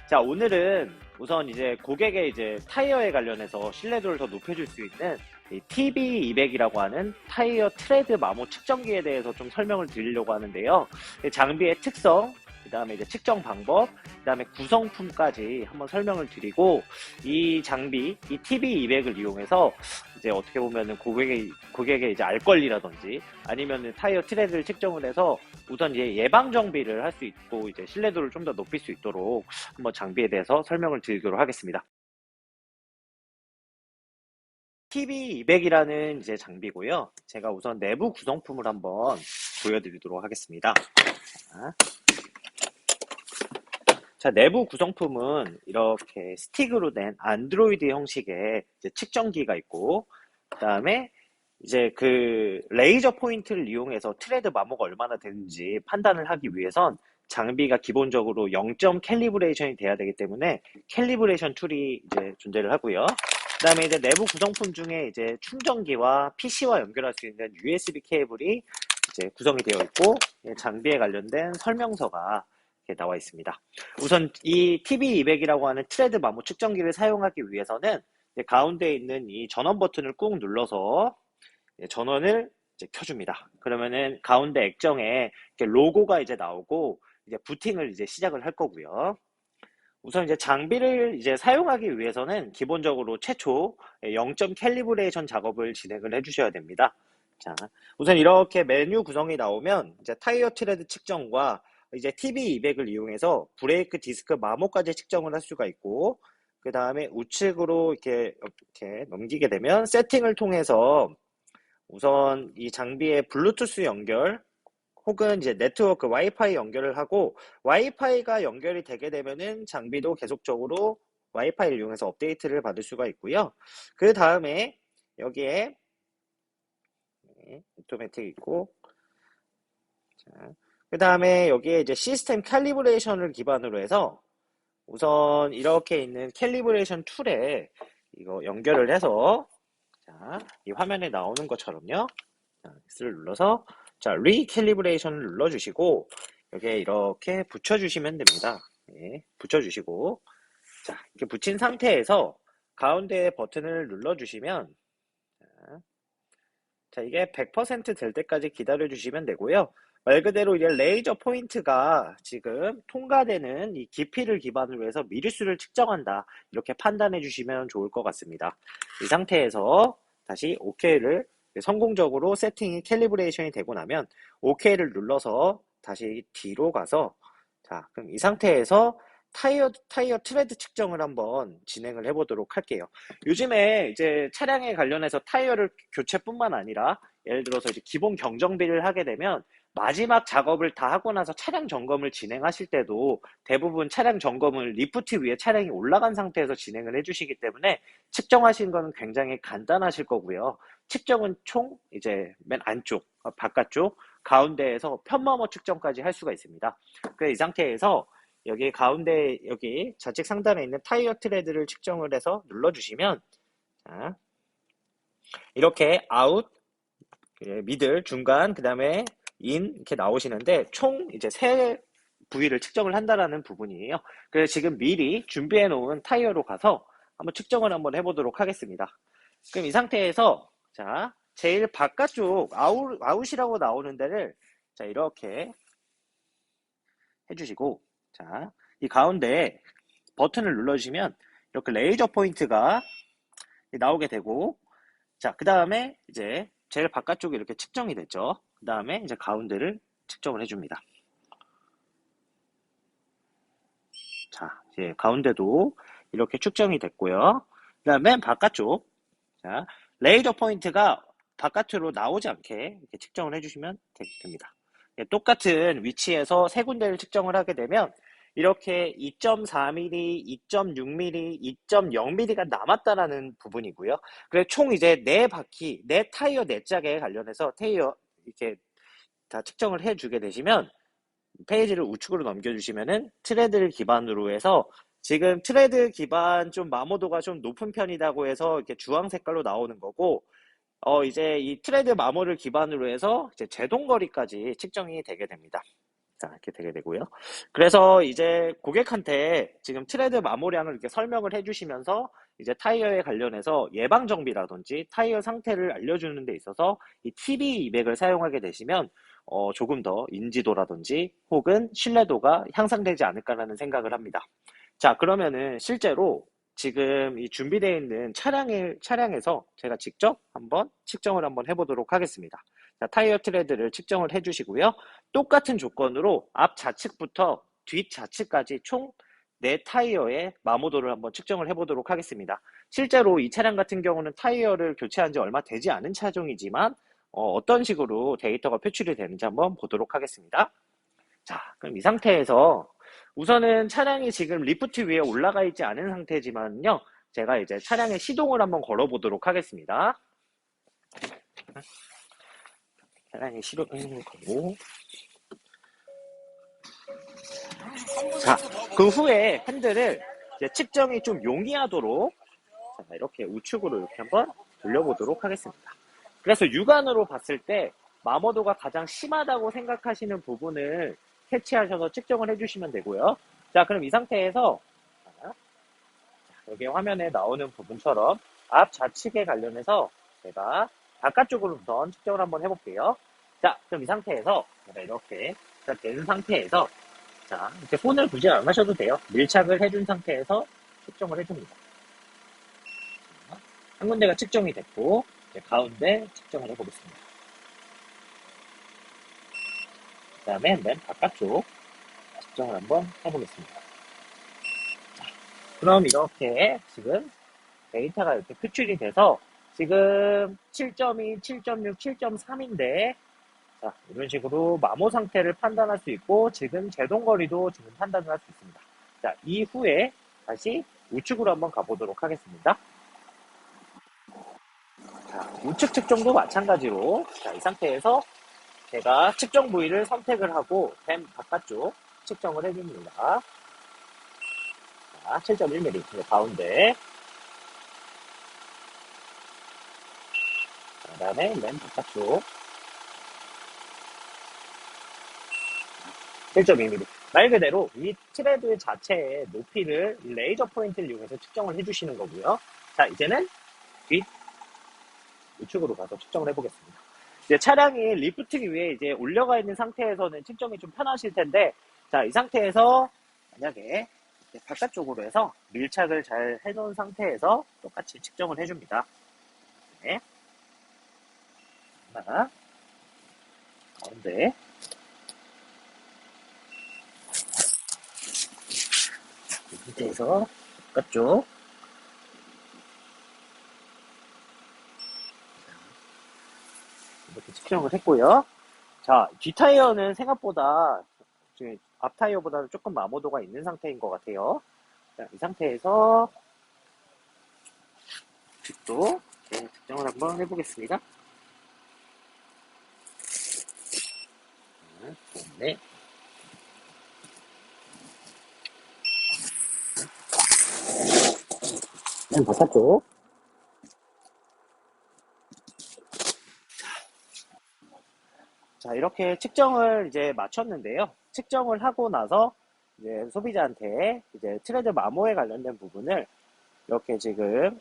자, 오늘은 우선 이제 고객의 이제 타이어에 관련해서 신뢰도를 더 높여줄 수 있는 이 TB200이라고 하는 타이어 트레드 마모 측정기에 대해서 좀 설명을 드리려고 하는데요. 이 장비의 특성, 그 다음에 이제 측정 방법, 그 다음에 구성품까지 한번 설명을 드리고, 이 장비, 이 TB200을 이용해서 이제 어떻게 보면은 고객의 이제 알 권리라든지 아니면은 타이어 트레드를 측정을 해서 우선 이제 예방 정비를 할 수 있고 이제 신뢰도를 좀 더 높일 수 있도록 한번 장비에 대해서 설명을 드리도록 하겠습니다. TB200이라는 이제 장비고요. 제가 우선 내부 구성품을 한번 보여드리도록 하겠습니다. 자, 내부 구성품은 이렇게 스틱으로 된 안드로이드 형식의 이제 측정기가 있고, 그 다음에 이제 그 레이저 포인트를 이용해서 트레드 마모가 얼마나 되는지 판단을 하기 위해선 장비가 기본적으로 0점 캘리브레이션이 돼야 되기 때문에 캘리브레이션 툴이 이제 존재를 하고요. 그 다음에 이제 내부 구성품 중에 이제 충전기와 PC와 연결할 수 있는 USB 케이블이 이제 구성이 되어 있고, 장비에 관련된 설명서가 이렇게 나와 있습니다. 우선 이 TB200이라고 하는 트레드 마모 측정기를 사용하기 위해서는 가운데에 있는 이 전원 버튼을 꾹 눌러서 전원을 이제 켜줍니다. 그러면은 가운데 액정에 이렇게 로고가 이제 나오고 이제 부팅을 이제 시작을 할 거고요. 우선 이제 장비를 이제 사용하기 위해서는 기본적으로 최초 0점 캘리브레이션 작업을 진행을 해주셔야 됩니다. 자, 우선 이렇게 메뉴 구성이 나오면 이제 타이어 트레드 측정과 이제 TB200을 이용해서 브레이크 디스크 마모까지 측정을 할 수가 있고, 그 다음에 우측으로 이렇게 넘기게 되면 세팅을 통해서 우선 이 장비의 블루투스 연결 혹은 이제 네트워크 와이파이 연결을 하고, 와이파이가 연결이 되게 되면은 장비도 계속적으로 와이파이를 이용해서 업데이트를 받을 수가 있고요. 그 다음에 여기에 오토매틱 있고, 그 다음에 여기에 이제 시스템 캘리브레이션을 기반으로 해서 우선 이렇게 있는 캘리브레이션 툴에 이거 연결을 해서, 자, 이 화면에 나오는 것처럼요. 자, X를 눌러서, 자, 리캘리브레이션을 눌러주시고, 여기에 이렇게 붙여주시면 됩니다. 예, 붙여주시고, 자, 이렇게 붙인 상태에서 가운데 버튼을 눌러주시면, 자, 이게 100%될 때까지 기다려주시면 되고요. 말 그대로 이제 레이저 포인트가 지금 통과되는 이 깊이를 기반으로 해서 미리수를 측정한다, 이렇게 판단해 주시면 좋을 것 같습니다. 이 상태에서 다시 OK를 성공적으로 세팅이 캘리브레이션이 되고 나면 OK를 눌러서 다시 뒤로 가서, 자, 그럼 이 상태에서 타이어 트레드 측정을 한번 진행을 해보도록 할게요. 요즘에 이제 차량에 관련해서 타이어를 교체뿐만 아니라 예를 들어서 이제 기본 경정비를 하게 되면 마지막 작업을 다 하고 나서 차량 점검을 진행하실 때도 대부분 차량 점검을 리프트 위에 차량이 올라간 상태에서 진행을 해주시기 때문에 측정하신 거는 굉장히 간단하실 거고요. 측정은 총 이제 맨 안쪽, 바깥쪽, 가운데에서 편마모 측정까지 할 수가 있습니다. 그래서 이 상태에서 여기 가운데 여기 좌측 상단에 있는 타이어 트레드를 측정을 해서 눌러주시면, 자, 이렇게 아웃, 미들, 중간, 그 다음에 인 이렇게 나오시는데 총 이제 세 부위를 측정을 한다라는 부분이에요. 그래서 지금 미리 준비해 놓은 타이어로 가서 한번 측정을 한번 해보도록 하겠습니다. 그럼 이 상태에서, 자, 제일 바깥쪽 아웃이라고 나오는 데를, 자, 이렇게 해주시고, 자, 이 가운데 버튼을 눌러주시면 이렇게 레이저 포인트가 나오게 되고, 자, 그 다음에 이제 제일 바깥쪽이 이렇게 측정이 됐죠. 그 다음에 이제 가운데를 측정을 해줍니다. 자, 이제 가운데도 이렇게 측정이 됐고요. 그 다음에 맨 바깥쪽, 자, 레이저 포인트가 바깥으로 나오지 않게 이렇게 측정을 해주시면 됩니다. 똑같은 위치에서 세 군데를 측정을 하게 되면 이렇게 2.4mm, 2.6mm, 2.0mm가 남았다라는 부분이고요. 그래서 총 이제 네 바퀴, 네 타이어 네 짝에 관련해서 타이어 이렇게 다 측정을 해주게 되시면 페이지를 우측으로 넘겨주시면은 트레드를 기반으로 해서 지금 트레드 기반 좀 마모도가 좀 높은 편이라고 해서 이렇게 주황 색깔로 나오는 거고, 이제 이 트레드 마모를 기반으로 해서 이제 제동거리까지 측정이 되게 됩니다. 자, 이렇게 되게 되고요. 그래서 이제 고객한테 지금 트레드 마모량을 이렇게 설명을 해주시면서 이제 타이어에 관련해서 예방 정비라든지 타이어 상태를 알려주는 데 있어서 이 TB200을 사용하게 되시면 조금 더 인지도라든지 혹은 신뢰도가 향상되지 않을까라는 생각을 합니다. 자, 그러면은 실제로 지금 이 준비되어 있는 차량에서 제가 직접 한번 측정을 한번 해보도록 하겠습니다. 자, 타이어 트레드를 측정을 해주시고요. 똑같은 조건으로 앞 좌측부터 뒷 좌측까지 총 4타이어의 마모도를 한번 측정을 해보도록 하겠습니다. 실제로 이 차량 같은 경우는 타이어를 교체한 지 얼마 되지 않은 차종이지만 어떤 식으로 데이터가 표출이 되는지 한번 보도록 하겠습니다. 자, 그럼 이 상태에서 우선은 차량이 지금 리프트 위에 올라가 있지 않은 상태지만요. 제가 이제 차량의 시동을 한번 걸어 보도록 하겠습니다. 차량의 시동을 걸고. 자, 그 후에 핸들을 이제 측정이 좀 용이하도록 자, 이렇게 우측으로 이렇게 한번 돌려보도록 하겠습니다. 그래서 육안으로 봤을 때 마모도가 가장 심하다고 생각하시는 부분을 캐치하셔서 측정을 해주시면 되고요. 자, 그럼 이 상태에서 여기 화면에 나오는 부분처럼 앞 좌측에 관련해서 제가 바깥쪽으로 우선 측정을 한번 해볼게요. 자, 그럼 이 상태에서 제가 이렇게 된 상태에서 자, 이렇게 손을 굳이 안 하셔도 돼요. 밀착을 해준 상태에서 측정을 해줍니다. 한 군데가 측정이 됐고 이제 가운데 측정을 해보겠습니다. 그 다음에 맨 바깥쪽 측정을 한번 해보겠습니다. 자, 그럼 이렇게 지금 데이터가 이렇게 표출이 돼서 지금 7.2, 7.6, 7.3인데 자, 이런 식으로 마모 상태를 판단할 수 있고 지금 제동거리도 지금 판단을 할 수 있습니다. 자, 이후에 다시 우측으로 한번 가보도록 하겠습니다. 자, 우측 측정도 마찬가지로 자, 이 상태에서 제가 측정 부위를 선택을 하고 램 바깥쪽 측정을 해줍니다. 자, 7.1mm 가운데 그 다음에 램 바깥쪽 1.2mm. 말 그대로 이 트레드 자체의 높이를 레이저 포인트를 이용해서 측정을 해주시는 거고요. 자, 이제는 뒷 우측으로 가서 측정을 해보겠습니다. 이제 차량이 리프트 위에 이제 올려가 있는 상태에서는 측정이 좀 편하실 텐데, 자, 이 상태에서 만약에 바깥쪽으로 해서 밀착을 잘 해놓은 상태에서 똑같이 측정을 해줍니다. 네. 하나, 가운데, 이 상태에서 바깥쪽, 이렇게 측정을 했고요. 자, 뒷타이어는 생각보다 앞 타이어보다는 조금 마모도가 있는 상태인 것 같아요. 자, 이 상태에서 뒷도 측정을 한번 해보겠습니다. 네. 맨 바깥쪽. 자, 이렇게 측정을 이제 마쳤는데요. 측정을 하고 나서 이제 소비자한테 이제 트레드 마모에 관련된 부분을 이렇게 지금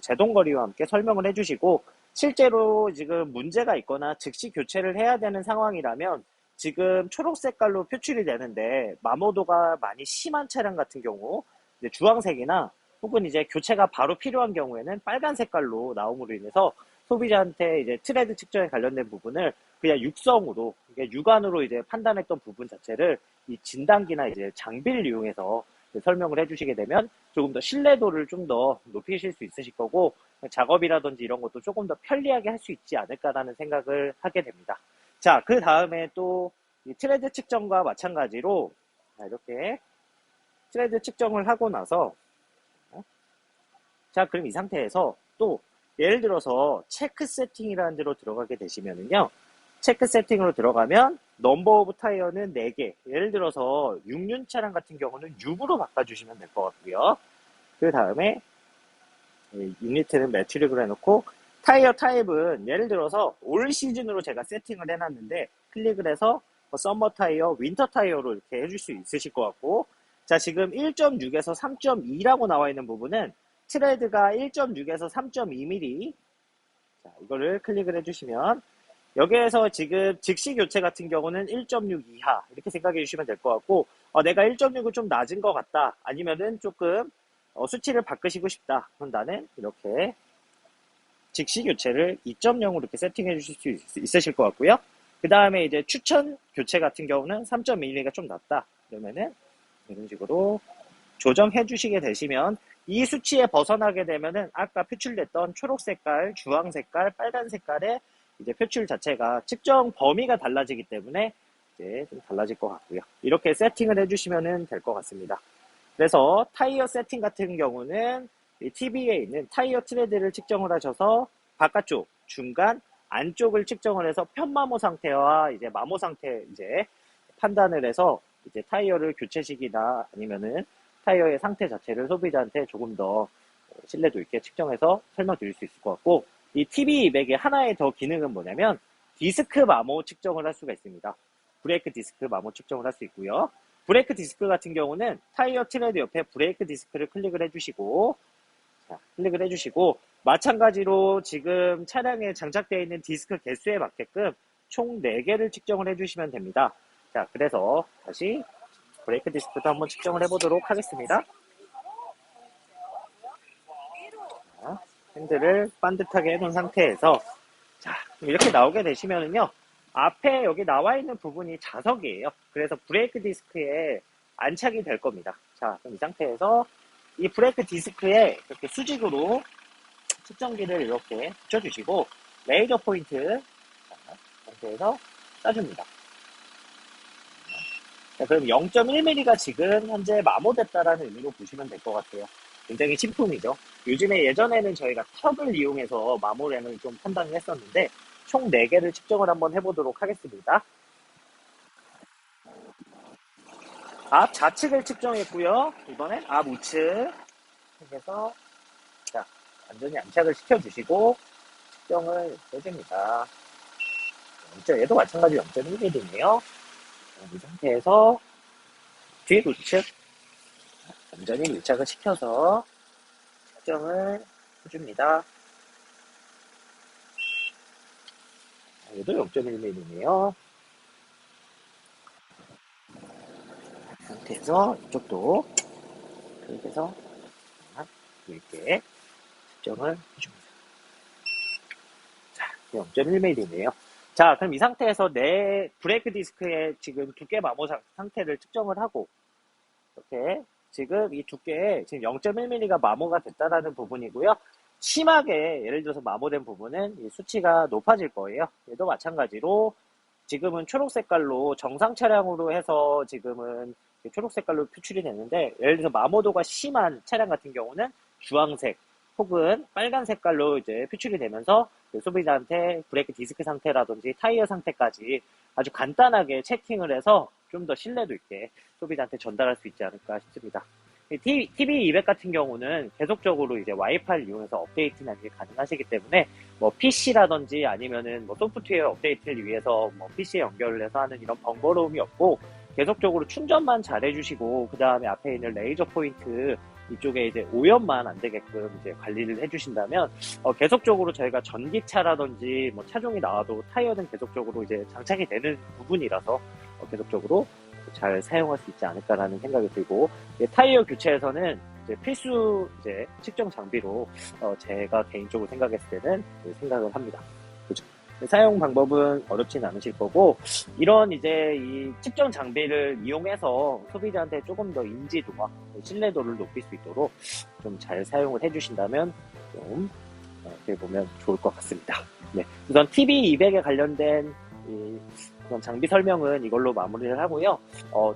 제동거리와 함께 설명을 해주시고 실제로 지금 문제가 있거나 즉시 교체를 해야 되는 상황이라면 지금 초록 색깔로 표출이 되는데 마모도가 많이 심한 차량 같은 경우 이제 주황색이나 혹은 이제 교체가 바로 필요한 경우에는 빨간 색깔로 나옴으로 인해서 소비자한테 이제 트레드 측정에 관련된 부분을 그냥 육성으로 육안으로 이제 판단했던 부분 자체를 이 진단기나 이제 장비를 이용해서 설명을 해주시게 되면 조금 더 신뢰도를 좀 더 높이실 수 있으실 거고 작업이라든지 이런 것도 조금 더 편리하게 할 수 있지 않을까라는 생각을 하게 됩니다. 자, 그 다음에 또 이 트레드 측정과 마찬가지로 이렇게 트레드 측정을 하고 나서 자, 그럼 이 상태에서 또 예를 들어서 체크 세팅이라는 데로 들어가게 되시면은요. 체크 세팅으로 들어가면 넘버 오브 타이어는 4개. 예를 들어서 6륜 차량 같은 경우는 6으로 바꿔주시면 될 것 같고요. 그 다음에 유니트는 매트릭으로 해놓고 타이어 타입은 예를 들어서 올 시즌으로 제가 세팅을 해놨는데 클릭을 해서 썸머 타이어, 윈터 타이어로 이렇게 해줄 수 있으실 것 같고, 자, 지금 1.6에서 3.2라고 나와 있는 부분은 트레드가 1.6에서 3.2mm. 자, 이거를 클릭을 해주시면 여기에서 지금 즉시 교체 같은 경우는 1.6 이하 이렇게 생각해 주시면 될 것 같고, 내가 1.6은 좀 낮은 것 같다, 아니면은 조금 수치를 바꾸시고 싶다, 그럼 나는 이렇게 즉시 교체를 2.0으로 이렇게 세팅해 주실 수 있으실 것 같고요. 그 다음에 이제 추천 교체 같은 경우는 3.1mm가 좀 낮다, 그러면은 이런 식으로 조정해 주시게 되시면 이 수치에 벗어나게 되면은 아까 표출됐던 초록 색깔, 주황 색깔, 빨간 색깔의 이제 표출 자체가 측정 범위가 달라지기 때문에 이제 좀 달라질 것 같고요. 이렇게 세팅을 해주시면 될 것 같습니다. 그래서 타이어 세팅 같은 경우는 이 TB에 있는 타이어 트레드를 측정을 하셔서 바깥쪽, 중간, 안쪽을 측정을 해서 편마모 상태와 이제 마모 상태 이제 판단을 해서 이제 타이어를 교체 시기나 아니면은 타이어의 상태 자체를 소비자한테 조금 더 신뢰도 있게 측정해서 설명드릴 수 있을 것 같고, 이 TB200의 하나의 더 기능은 뭐냐면 디스크 마모 측정을 할 수가 있습니다. 브레이크 디스크 마모 측정을 할 수 있고요. 브레이크 디스크 같은 경우는 타이어 트레드 옆에 브레이크 디스크를 클릭을 해주시고, 자, 클릭을 해주시고 마찬가지로 지금 차량에 장착되어 있는 디스크 개수에 맞게끔 총 4개를 측정을 해주시면 됩니다. 자, 그래서 다시 브레이크 디스크도 한번 측정을 해보도록 하겠습니다. 자, 핸들을 반듯하게 해놓은 상태에서, 자, 이렇게 나오게 되시면은요, 앞에 여기 나와 있는 부분이 자석이에요. 그래서 브레이크 디스크에 안착이 될 겁니다. 자, 그럼 이 상태에서 이 브레이크 디스크에 이렇게 수직으로 측정기를 이렇게 붙여주시고 레이저 포인트 상태에서 쏴줍니다. 자, 그럼 0.1mm가 지금 현재 마모됐다라는 의미로 보시면 될 것 같아요. 굉장히 신품이죠. 요즘에 예전에는 저희가 턱을 이용해서 마모량을 좀 판단을 했었는데 총 4개를 측정을 한번 해보도록 하겠습니다. 앞 좌측을 측정했고요. 이번엔 앞 우측 해서, 자, 완전히 안착을 시켜주시고 측정을 해줍니다. 얘도 마찬가지 0.1mm네요. 이 상태에서 뒤 우측 완전히 밀착을 시켜서 측정을 해줍니다. 얘도 0.1mm네요. 이 상태에서 이쪽도 그렇게 해서 이렇게 측정을 해줍니다. 자, 0.1mm네요. 자, 그럼 이 상태에서 내 브레이크 디스크의 지금 두께 마모 상태를 측정을 하고, 이렇게 지금 이 두께에 지금 0.1mm가 마모가 됐다라는 부분이고요. 심하게 예를 들어서 마모된 부분은 이 수치가 높아질 거예요. 얘도 마찬가지로 지금은 초록 색깔로 정상 차량으로 해서 지금은 초록 색깔로 표출이 되는데, 예를 들어서 마모도가 심한 차량 같은 경우는 주황색 혹은 빨간 색깔로 이제 표출이 되면서 소비자한테 브레이크 디스크 상태라든지 타이어 상태까지 아주 간단하게 체킹을 해서 좀 더 신뢰도 있게 소비자한테 전달할 수 있지 않을까 싶습니다. TB200 같은 경우는 계속적으로 이제 와이파이를 이용해서 업데이트나 이게 가능하시기 때문에 뭐 PC라든지 아니면은 뭐 소프트웨어 업데이트를 위해서 뭐 PC에 연결을 해서 하는 이런 번거로움이 없고, 계속적으로 충전만 잘 해주시고 그 다음에 앞에 있는 레이저 포인트 이쪽에 이제 오염만 안 되게끔 이제 관리를 해주신다면 계속적으로 저희가 전기차라든지 뭐 차종이 나와도 타이어는 계속적으로 이제 장착이 되는 부분이라서 계속적으로 잘 사용할 수 있지 않을까라는 생각이 들고, 타이어 교체에서는 이제 필수 이제 측정 장비로 제가 개인적으로 생각했을 때는 생각을 합니다. 그죠? 사용 방법은 어렵진 않으실 거고, 이런 이제 이 측정 장비를 이용해서 소비자한테 조금 더 인지도와 신뢰도를 높일 수 있도록 좀 잘 사용을 해주신다면 좀 어떻게 보면 좋을 것 같습니다. 네, 우선 TB200에 관련된 그런 장비 설명은 이걸로 마무리를 하고요.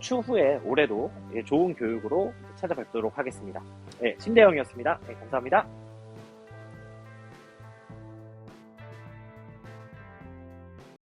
추후에 올해도 좋은 교육으로 찾아뵙도록 하겠습니다. 네, 신대영이었습니다. 네, 감사합니다.